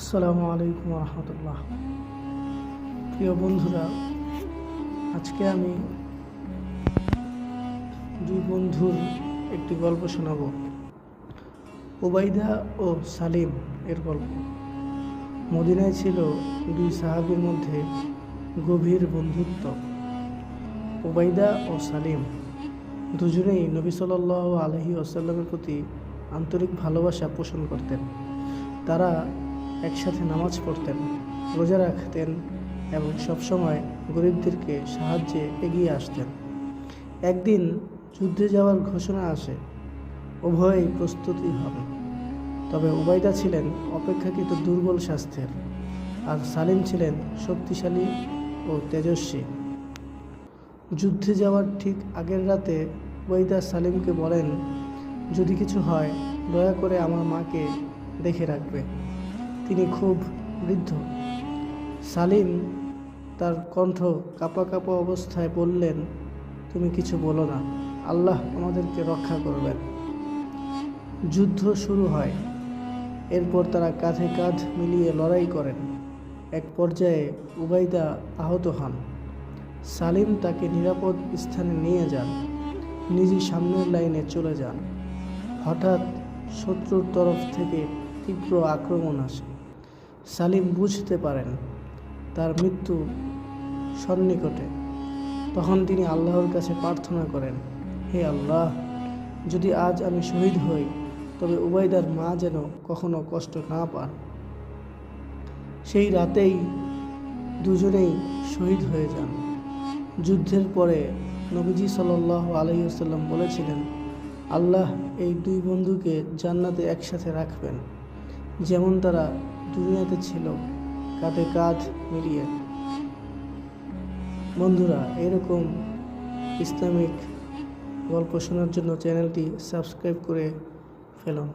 আসসালামু আলাইকুম রহমতুল্লাহ। প্রিয় বন্ধুরা, আজকে আমি দুই বন্ধুর একটি গল্প শোনাব। উবাইদা ও সালিম এর গল্প। মদিনায় ছিল দুই সাহাবীর মধ্যে গভীর বন্ধুত্ব। উবাইদা ও সালিম দুজনেই নবী সাল্লাল্লাহু আলাইহি ওয়াসাল্লামের প্রতি আন্তরিক ভালোবাসা পোষণ করতেন। তারা একসাথে নামাজ পড়তেন, রোজা রাখতেন এবং সবসময় গরিবদেরকে সাহায্যে এগিয়ে আসতেন। একদিন যুদ্ধে যাওয়ার ঘোষণা আসে। উভয়েই প্রস্তুতি হন, তবে উবাইদা ছিলেন অপেক্ষাকৃত দুর্বল স্বাস্থ্যের, আর সালিম ছিলেন শক্তিশালী ও তেজস্বী। যুদ্ধে যাওয়ার ঠিক আগের রাতে উবাইদা সালিমকে বলেন, যদি কিছু হয় দয়া করে আমার মাকে দেখে রাখবে, তিনি খুব বৃদ্ধ। সালিম তার কণ্ঠ কাঁপা কাঁপা অবস্থায় বললেন, তুমি কিছু বলো না, আল্লাহ আমাদেরকে রক্ষা করবেন। যুদ্ধ শুরু হয়। এরপর তারা কাঁধে কাঁধ মিলিয়ে লড়াই করেন। এক পর্যায়ে উবাইদা আহত হন। সালিম তাকে নিরাপদ স্থানে নিয়ে যান, নিজে সামনের লাইনে চলে যান। হঠাৎ শত্রুর তরফ থেকে তীব্র আক্রমণ আসে। সালিম বুঝতে পারেন তার মৃত্যু সন্নিকটে। তখন তিনি আল্লাহর কাছে প্রার্থনা করেন, হে আল্লাহ, যদি আজ আমি শহীদ হই তবে উবাইদার মা যেন কখনো কষ্ট না পান। সেই রাতেই দুজনেই শহীদ হয়ে যান। যুদ্ধের পরে নবীজি সাল্লাল্লাহু আলাইহি ওয়াসাল্লাম বলেছিলেন, আল্লাহ এই দুই বন্ধুকে জান্নাতে একসাথে রাখবেন, যেমন তারা দুনিয়াতে ছিল কাঁধে কাঁধ মিলিয়ে। বন্ধুরা, এরকম ইসলামিক গল্প শোনার জন্য চ্যানেলটি সাবস্ক্রাইব করে ফেলুন।